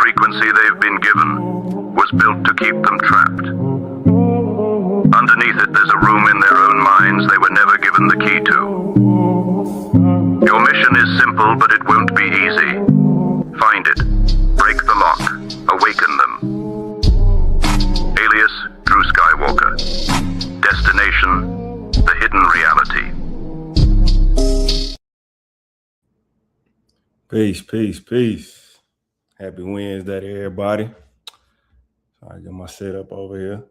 frequency they've been given was built to keep them trapped. Underneath it, there's a room in their own minds they were never given the key to. Your mission is simple, but it won't be easy. Find it, break the lock, awaken them. Alias, Drew Skywalker. Destination, the hidden reality. Peace. Happy Wednesday to everybody. So I get my setup over here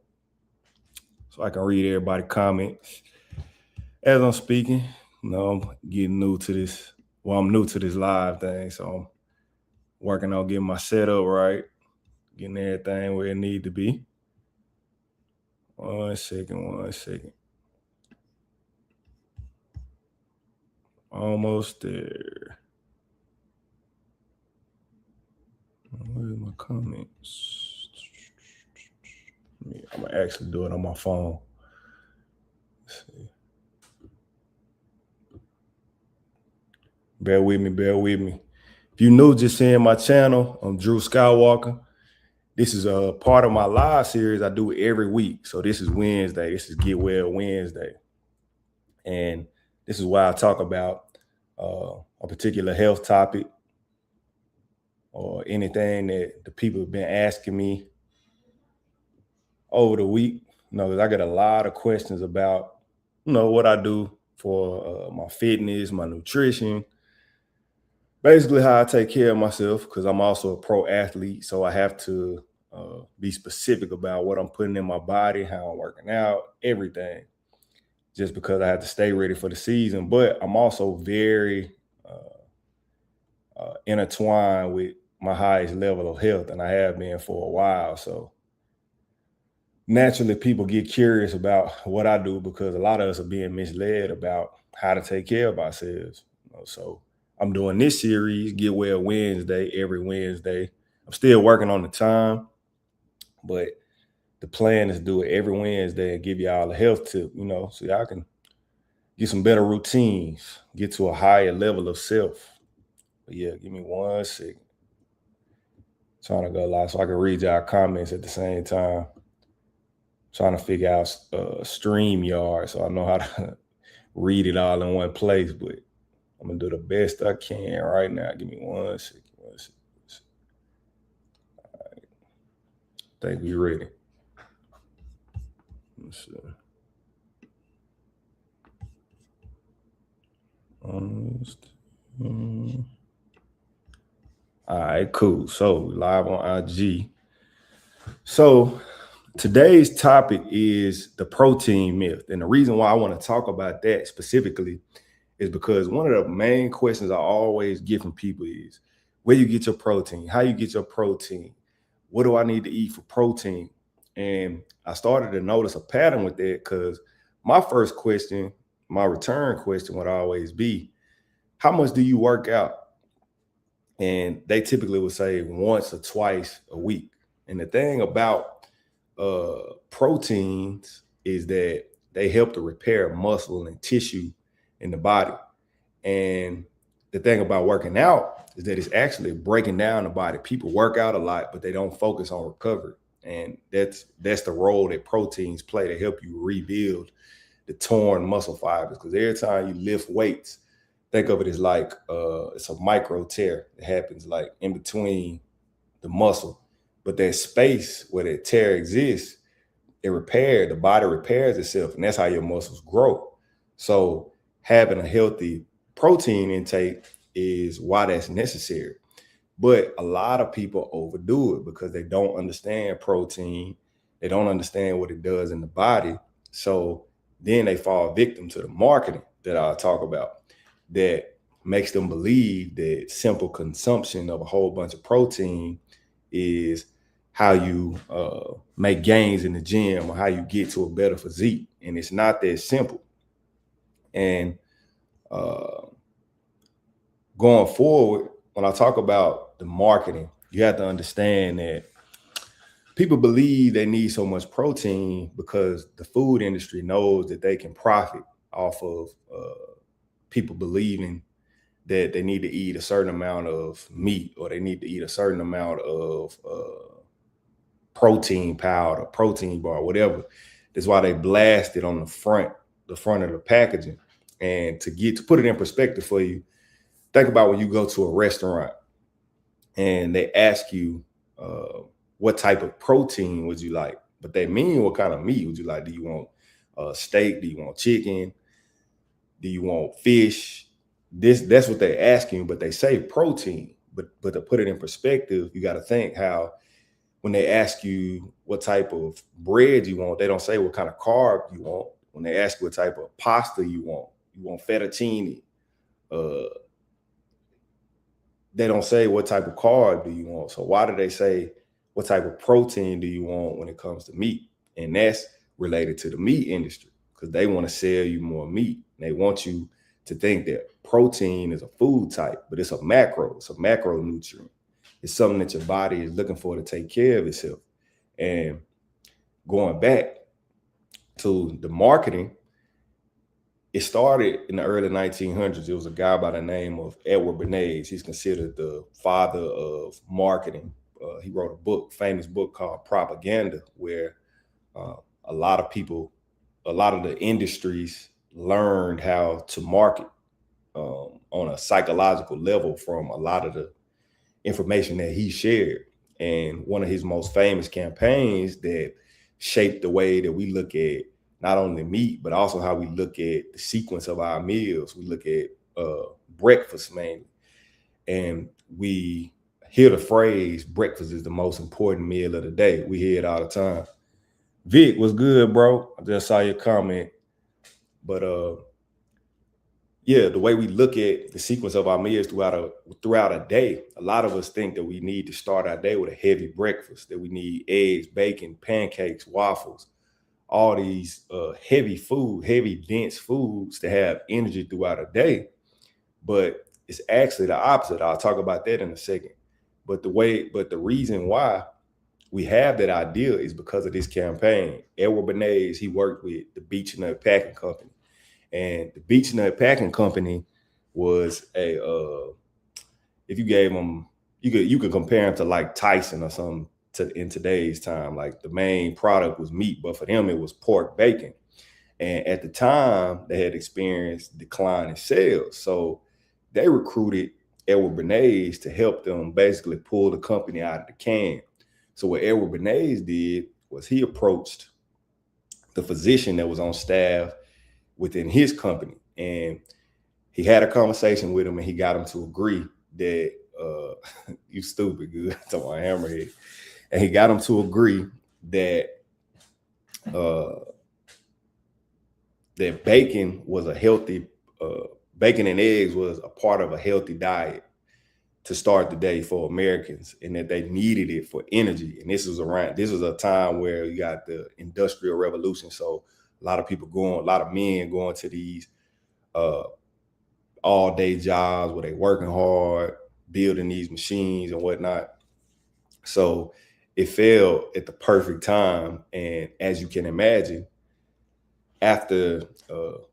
so I can read everybody's comments. As I'm speaking, I'm getting new to this. Well, I'm new to this live thing, so I'm working on getting my setup right, getting everything where it need to be. One second. Almost there. Where's my comments? I'm gonna actually do it on my phone. Let's see. Bear with me. If you're new just seeing my channel, I'm Drew Skywalker. This is a part of my live series I do every week. So this is Wednesday. This is Get Well Wednesday. And this is why I talk about a particular health topic or anything that the people have been asking me over the week. Because I get a lot of questions about, what I do for my fitness, my nutrition, basically how I take care of myself, because I'm also a pro athlete. So I have to be specific about what I'm putting in my body, how I'm working out, everything, just because I have to stay ready for the season. But I'm also very intertwined with my highest level of health, and I have been for a while. So naturally, people get curious about what I do, because a lot of us are being misled about how to take care of ourselves. So I'm doing this series, Get Well Wednesday, every Wednesday. I'm still working on the time, but the plan is to do it every Wednesday and give y'all a health tip, so y'all can get some better routines, get to a higher level of self. But yeah, give me 1 second. Trying to go live so I can read y'all comments at the same time. Trying to figure out StreamYard so I know how to read it all in one place, but I'm going to do the best I can right now. Give me 1 second. All right. I think we're ready. Let's see. All right, cool. So live on IG. So today's topic is the protein myth. And the reason why I want to talk about that specifically is because one of the main questions I always get from people is where you get your protein, how you get your protein, what do I need to eat for protein? And I started to notice a pattern with that, because my first question, my return question would always be, how much do you work out? And they typically would say once or twice a week. And the thing about proteins is that they help to repair muscle and tissue in the body. And the thing about working out is that it's actually breaking down the body. People work out a lot, but they don't focus on recovery. And that's the role that proteins play to help you rebuild the torn muscle fibers. Because every time you lift weights, think of it as like it's a micro tear that happens like in between the muscle. But that space where that tear exists, the body repairs itself, and that's how your muscles grow. So having a healthy protein intake is why that's necessary. But a lot of people overdo it because they don't understand protein. They don't understand what it does in the body. So then they fall victim to the marketing that I'll talk about, that makes them believe that simple consumption of a whole bunch of protein is how you make gains in the gym or how you get to a better physique. And it's not that simple. And going forward, when I talk about the marketing, you have to understand that people believe they need so much protein because the food industry knows that they can profit off of people believing that they need to eat a certain amount of meat, or they need to eat a certain amount of protein powder, protein bar, whatever. That's why they blast it on the front of the packaging. And to put it in perspective for you, think about when you go to a restaurant and they ask you what type of protein would you like, but they mean what kind of meat would you like. Do you want steak? Do you want chicken? Do you want fish? That's what they ask you, but they say protein. But to put it in perspective, you got to think how when they ask you what type of bread you want, they don't say what kind of carb you want. When they ask you what type of pasta you want fettuccine. They don't say what type of carb do you want. So why do they say what type of protein do you want when it comes to meat? And that's related to the meat industry, because they want to sell you more meat. They want you to think that protein is a food type, but it's a macronutrient. It's something that your body is looking for to take care of itself. And going back to the marketing, it started in the early 1900s. It was a guy by the name of Edward Bernays. He's considered the father of marketing. He wrote a famous book called Propaganda, where a lot of the industries learned how to market on a psychological level from a lot of the information that he shared. And one of his most famous campaigns that shaped the way that we look at not only meat, but also how we look at the sequence of our meals. We look at breakfast mainly. And we hear the phrase, breakfast is the most important meal of the day. We hear it all the time. Vic, what's good, bro? I just saw your comment. But yeah, the way we look at the sequence of our meals throughout a day, a lot of us think that we need to start our day with a heavy breakfast, that we need eggs, bacon, pancakes, waffles, all these heavy, dense foods to have energy throughout a day. But it's actually the opposite. I'll talk about that in a second. But the reason why we have that idea is because of this campaign. Edward Bernays, he worked with the Beech-Nut Packing Company. And the Beech-Nut Packing Company was if you gave them, you could compare them to like Tyson or something in today's time. Like the main product was meat, but for them it was pork bacon. And at the time they had experienced decline in sales. So they recruited Edward Bernays to help them basically pull the company out of the can. So what Edward Bernays did was he approached the physician that was on staff within his company, and he had a conversation with him, and he got him to agree that you stupid good to my hammerhead, and he got him to agree that that bacon was a healthy bacon and eggs was a part of a healthy diet to start the day for Americans, and that they needed it for energy. And this was a time where you got the Industrial Revolution, so a lot of men going to these all-day jobs where they working hard, building these machines and whatnot. So it fell at the perfect time. And as you can imagine, after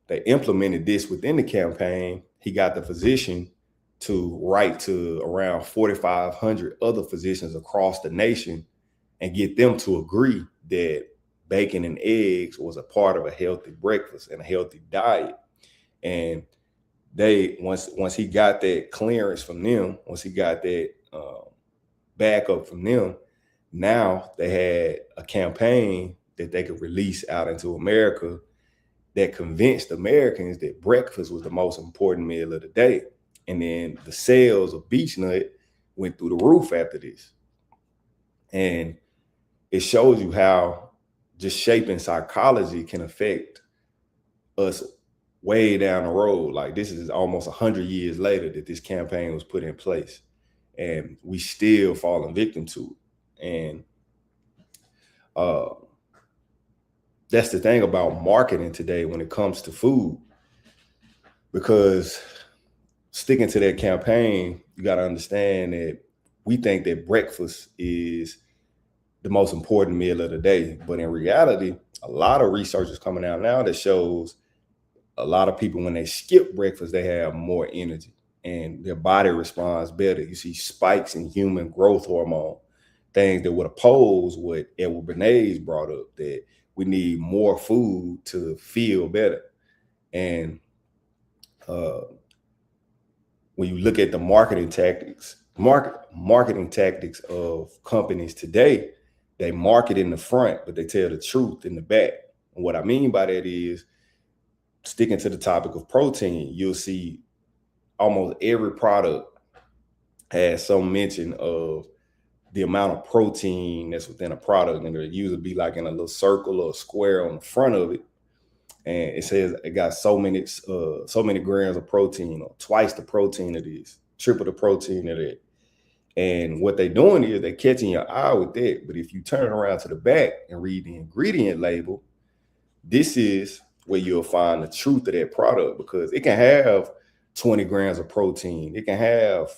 they implemented this within the campaign, he got the physician to write to around 4,500 other physicians across the nation and get them to agree that bacon and eggs was a part of a healthy breakfast and a healthy diet. And they, once he got that clearance from them, once he got that backup from them, now they had a campaign that they could release out into America that convinced Americans that breakfast was the most important meal of the day. And then the sales of Beech-Nut went through the roof after this. And it shows you how just shaping psychology can affect us way down the road. Like, this is almost 100 years later that this campaign was put in place, and we still falling victim to it. And that's the thing about marketing today when it comes to food, because sticking to that campaign, you got to understand that we think that breakfast is the most important meal of the day. But in reality, a lot of research is coming out now that shows a lot of people, when they skip breakfast, they have more energy. and their body responds better. You see spikes in human growth hormone, things that would oppose what Edward Bernays brought up, that we need more food to feel better. And when you look at the marketing tactics of companies today, they market in the front, but they tell the truth in the back. And what I mean by that is, sticking to the topic of protein, you'll see almost every product has some mention of the amount of protein that's within a product, and it'll usually be like in a little circle or a square on the front of it, and it says it got so many grams of protein, or twice the protein of this, triple the protein of that. And what they're doing is they're catching your eye with that. But if you turn around to the back and read the ingredient label, this is where you'll find the truth of that product, because it can have 20 grams of protein. It can have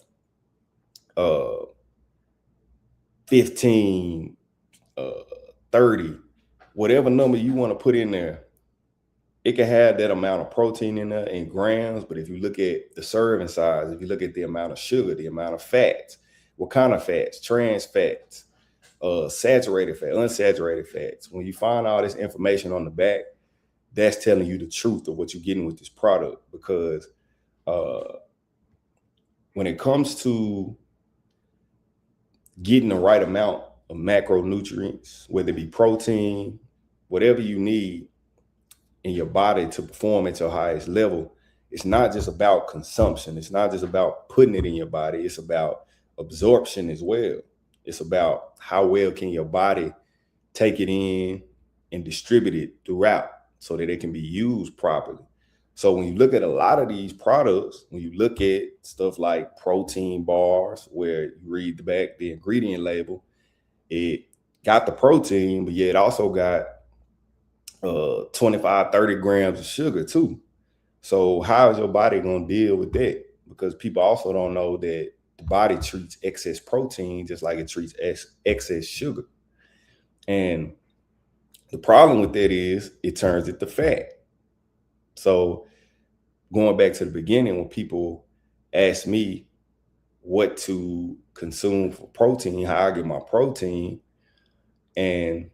15, 30, whatever number you want to put in there. It can have that amount of protein in there in grams. But if you look at the serving size, if you look at the amount of sugar, the amount of fats, what kind of fats, trans fats, saturated fat, unsaturated fats, when you find all this information on the back, that's telling you the truth of what you're getting with this product. Because when it comes to getting the right amount of macronutrients, whether it be protein, whatever you need in your body to perform at your highest level, it's not just about consumption. It's not just about putting it in your body. It's about absorption as well. It's about how well can your body take it in and distribute it throughout so that it can be used properly. So when you look at a lot of these products, when you look at stuff like protein bars, where you read the back, the ingredient label, it got the protein, but yeah, it also got 25, 30 grams of sugar too. So how is your body going to deal with that? Because people also don't know that the body treats excess protein just like it treats excess sugar. And the problem with that is it turns it to fat. So going back to the beginning, when people ask me what to consume for protein, how I get my protein, and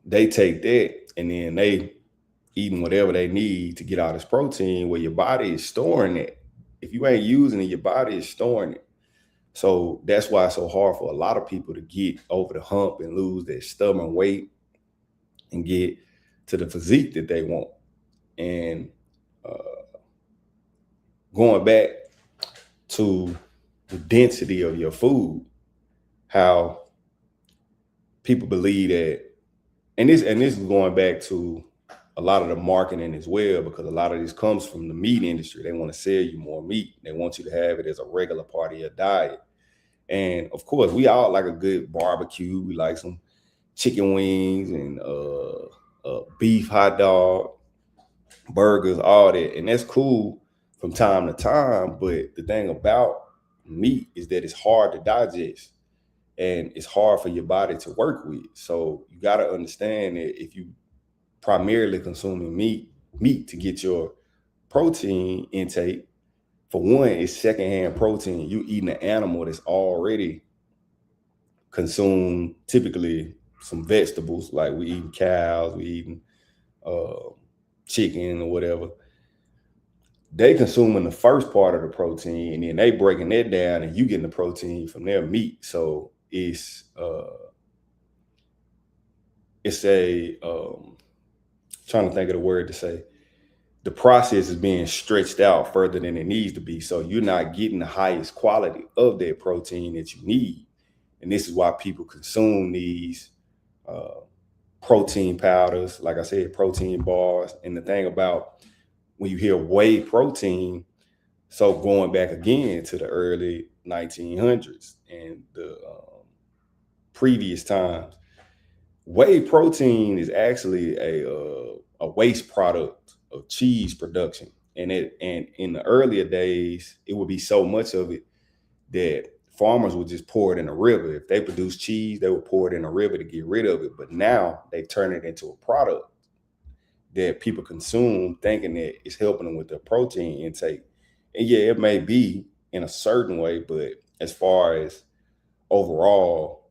they take that and then they eating whatever they need to get all this protein, where your body is storing it. If you ain't using it, your body is storing it. So that's why it's so hard for a lot of people to get over the hump and lose their stubborn weight and get to the physique that they want. And going back to the density of your food, how people believe that, and this is going back to a lot of the marketing as well, because a lot of this comes from the meat industry. They want to sell you more meat. They want you to have it as a regular part of your diet. And of course, we all like a good barbecue. We like some chicken wings and beef hot dog, burgers, all that. And that's cool from time to time. But the thing about meat is that it's hard to digest and it's hard for your body to work with. So you got to understand that if you primarily consuming meat to get your protein intake, for one, it's secondhand protein. You eating an animal that's already consumed typically some vegetables, like we eating cows, we eating chicken or whatever. They consuming the first part of the protein, and then they breaking that down, and you getting the protein from their meat. So it's trying to think of the word to say. The process is being stretched out further than it needs to be. So you're not getting the highest quality of that protein that you need. And this is why people consume these protein powders, like I said, protein bars. And the thing about when you hear whey protein, so going back again to the early 1900s and the previous times, whey protein is actually a waste product of cheese production. And in the earlier days, it would be so much of it that farmers would just pour it in a river. If they produce cheese, they would pour it in a river to get rid of it. But now they turn it into a product that people consume, thinking that it's helping them with their protein intake. And yeah, it may be in a certain way, but as far as overall,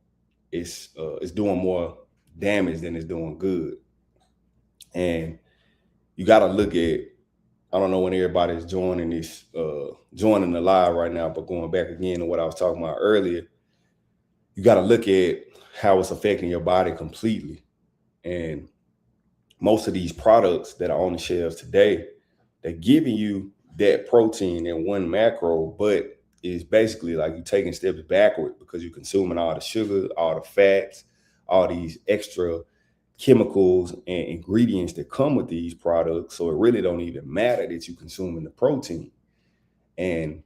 it's doing more damage than it's doing good. And you got to look at, I don't know when everybody's joining joining the live right now, but going back again to what I was talking about earlier, you got to look at how it's affecting your body completely. And most of these products that are on the shelves today, they're giving you that protein in one macro, but it's basically like you're taking steps backward because you're consuming all the sugar, all the fats, all these extra chemicals and ingredients that come with these products. So it really don't even matter that you're consuming the protein. And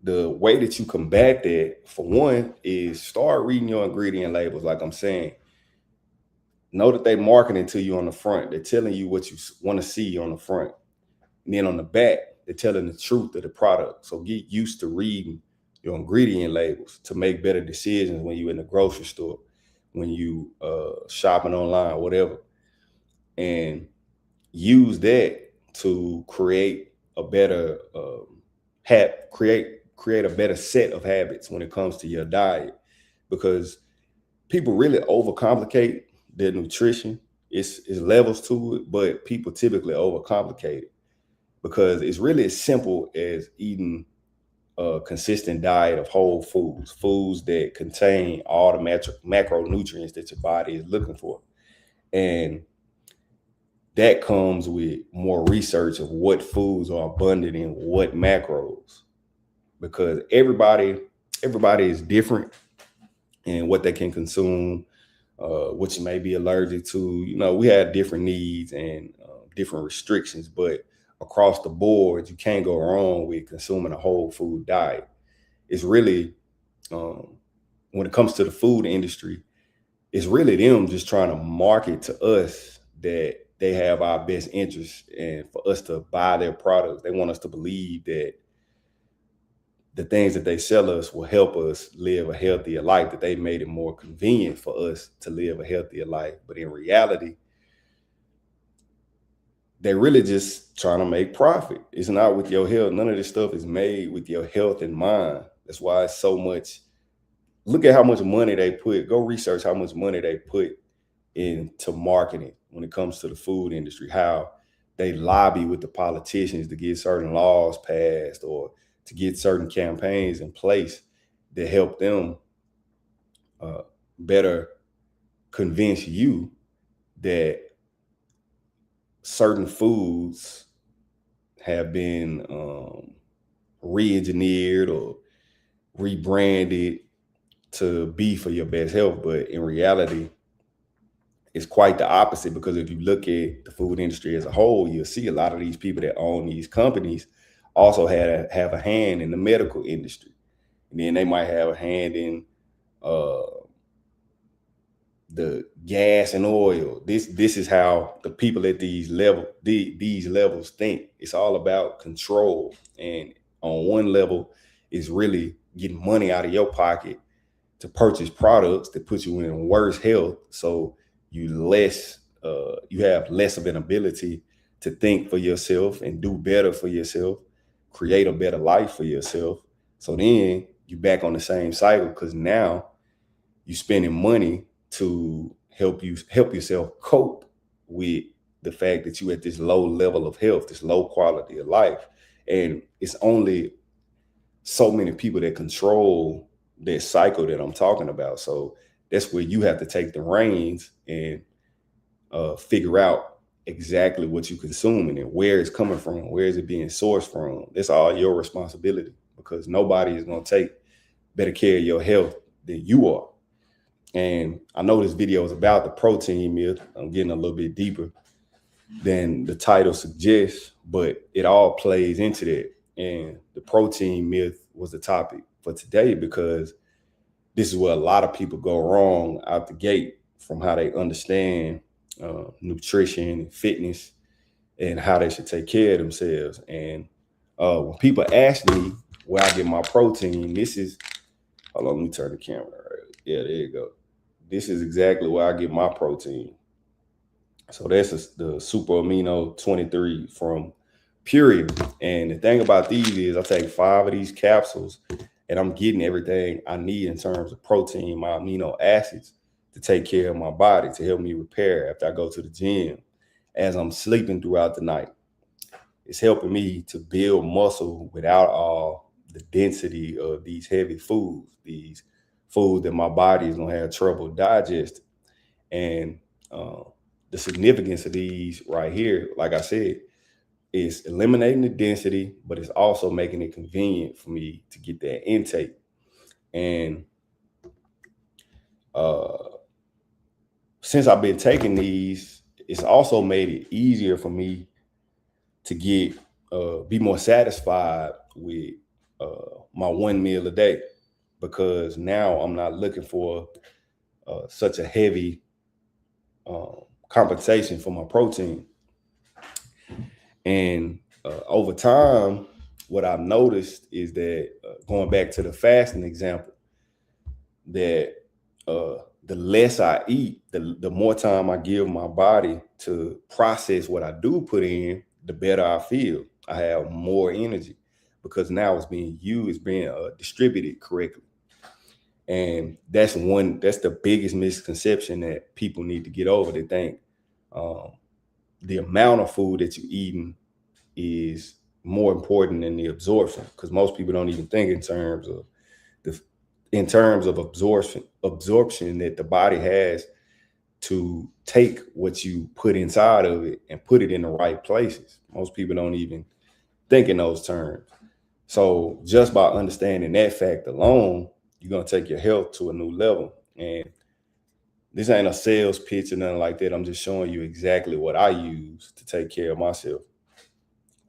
the way that you combat that, for one, is start reading your ingredient labels. Like I'm saying, know that they're marketing to you on the front. They're telling you what you want to see on the front. And then on the back, they're telling the truth of the product. So get used to reading your ingredient labels to make better decisions when you're in the grocery store, when you shopping online, whatever. And use that to create a better create a better set of habits when it comes to your diet, because people really overcomplicate their nutrition. It's levels to it, but people typically overcomplicate it because it's really as simple as eating a consistent diet of whole foods that contain all the macronutrients that your body is looking for. And that comes with more research of what foods are abundant in what macros, because everybody is different in what they can consume, what you may be allergic to. You know, we have different needs and different restrictions, but across the board, you can't go wrong with consuming a whole food diet. It's really, when it comes to the food industry, it's really them just trying to market to us that they have our best interest, and for us to buy their products. They want us to believe that the things that they sell us will help us live a healthier life, that they made it more convenient for us to live a healthier life. But in reality, they're really just trying to make profit. It's not with your health. None of this stuff is made with your health in mind. That's why it's so much. Look at how much money they put. Go research how much money they put into marketing when it comes to the food industry, how they lobby with the politicians to get certain laws passed or to get certain campaigns in place that help them better convince you that certain foods have been re-engineered or rebranded to be for your best health. But in reality, it's quite the opposite, because if you look at the food industry as a whole, you'll see a lot of these people that own these companies also have a hand in the medical industry. And then they might have a hand in the gas and oil. This is how the people at these levels think. It's all about control. And on one level, it's really getting money out of your pocket to purchase products that put you in worse health. So you have less of an ability to think for yourself and do better for yourself, create a better life for yourself. So then you back on the same cycle, because now you're spending money to help yourself cope with the fact that you at this low level of health, this low quality of life. And it's only so many people that control that cycle that I'm talking about. So that's where you have to take the reins and figure out exactly what you're consuming and where it's coming from, where is it being sourced from. That's all your responsibility, because nobody is going to take better care of your health than you are. And I know this video is about the protein myth. I'm getting a little bit deeper than the title suggests, but it all plays into that. And the protein myth was the topic for today, because this is where a lot of people go wrong out the gate from how they understand nutrition and fitness and how they should take care of themselves. And when people ask me where I get my protein, hold on, let me turn the camera. Yeah, there you go. This is exactly where I get my protein. So that's the Super Amino 23 from period. And the thing about these is I take 5 of these capsules and I'm getting everything I need in terms of protein, my amino acids to take care of my body, to help me repair after I go to the gym, as I'm sleeping throughout the night. It's helping me to build muscle without all the density of these heavy foods, these foods that my body is going to have trouble digesting. And the significance of these right here, like I said, is eliminating the density, but it's also making it convenient for me to get that intake. And since I've been taking these, it's also made it easier for me to get be more satisfied with my one meal a day, because now I'm not looking for such a heavy compensation for my protein. And over time, what I've noticed is that going back to the fasting example, that the less I eat, the more time I give my body to process what I do put in, the better I feel. I have more energy because now it's being used, being distributed correctly. And that's the biggest misconception that people need to get over. They think the amount of food that you're eating is more important than the absorption, because most people don't even think in terms of absorption that the body has to take what you put inside of it and put it in the right places. Most people don't even think in those terms. So just by understanding that fact alone, you're going to take your health to a new level. And this ain't a sales pitch or nothing like that. I'm just showing you exactly what I use to take care of myself.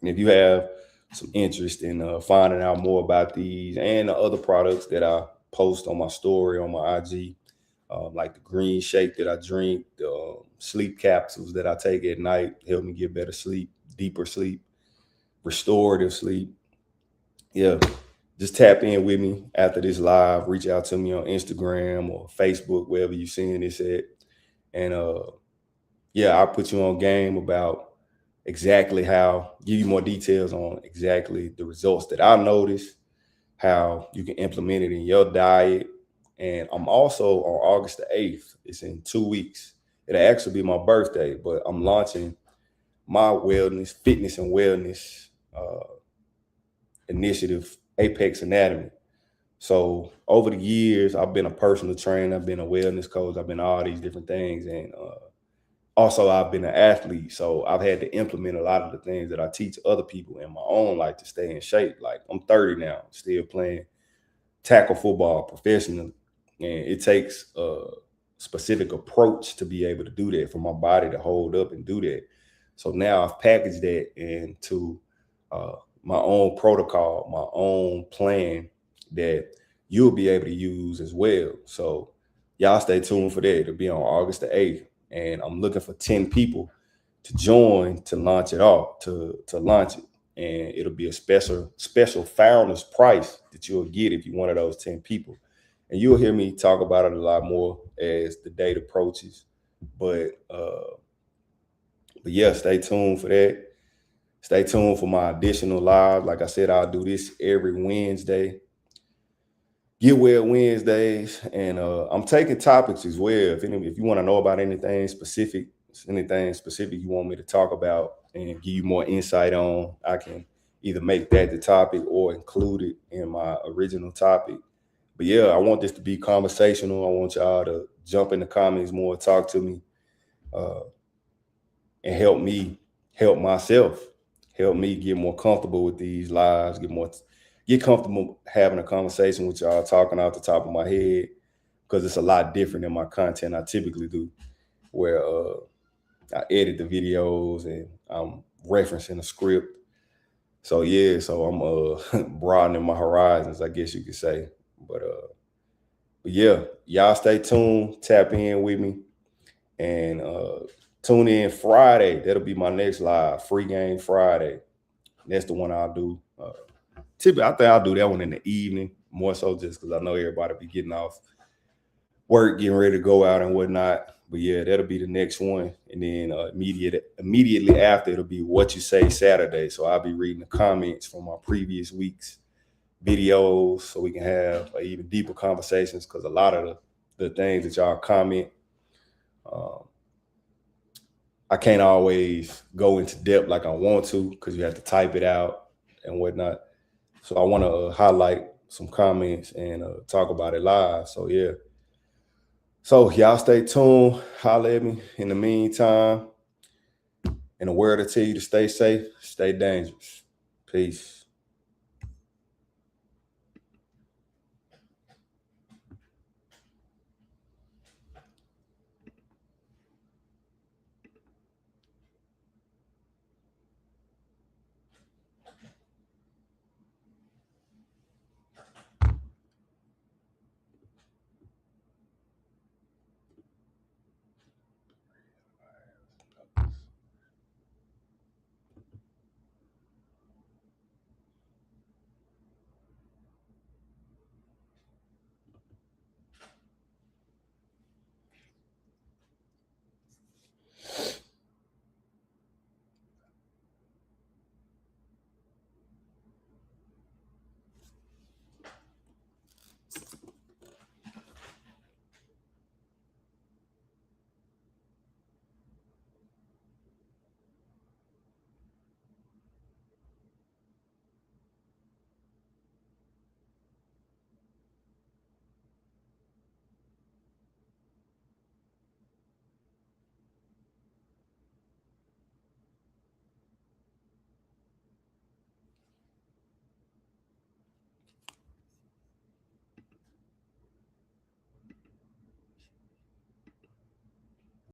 And if you have some interest in finding out more about these and the other products that I post on my story, on my IG, like the green shake that I drink, the sleep capsules that I take at night, help me get better sleep, deeper sleep, restorative sleep. Yeah, just tap in with me after this live. Reach out to me on Instagram or Facebook, wherever you're seeing this at. And I'll put you on game about exactly how, give you more details on exactly the results that I noticed, how you can implement it in your diet. And I'm also on August the 8th. It's in 2 weeks. It'll actually be my birthday, but I'm launching my fitness and wellness initiative, Apex Anatomy. So over the years, I've been a personal trainer, I've been a wellness coach, I've been all these different things. And also I've been an athlete. So I've had to implement a lot of the things that I teach other people in my own life to stay in shape. Like, I'm 30 now, still playing tackle football professionally. And it takes a specific approach to be able to do that, for my body to hold up and do that. So now I've packaged that into my own protocol, my own plan that you'll be able to use as well. So y'all stay tuned for that. It'll be on August the 8th. And I'm looking for 10 people to join to launch it off, to launch it. And it'll be a special founder's price that you'll get if you're one of those 10 people. And you'll hear me talk about it a lot more as the date approaches. But yeah, stay tuned for that. Stay tuned for my additional live. Like I said, I'll do this every Wednesday. Get Well Wednesdays. And I'm taking topics as well. If you want to know about anything specific you want me to talk about and give you more insight on, I can either make that the topic or include it in my original topic. But yeah, I want this to be conversational. I want y'all to jump in the comments more, talk to me, and help me help myself, help me get more comfortable with these lives, get comfortable having a conversation with y'all, talking out the top of my head, because it's a lot different than my content I typically do, where I edit the videos and I'm referencing a script. So yeah, so I'm broadening my horizons, I guess you could say. But yeah, y'all stay tuned, tap in with me, and tune in Friday. That'll be my next live, Free Game Friday. That's the one I'll do. Typically, I think I'll do that one in the evening, more so just because I know everybody be getting off work, getting ready to go out and whatnot. But yeah, that'll be the next one. And then immediately after, it'll be What You Say Saturday. So I'll be reading the comments from my previous week's videos so we can have even deeper conversations, because a lot of the things that y'all comment, I can't always go into depth like I want to, because you have to type it out and whatnot. So I want to highlight some comments and talk about it live. So yeah. So y'all stay tuned. Holler at me. In the meantime, in a word to tell you to stay safe, stay dangerous. Peace.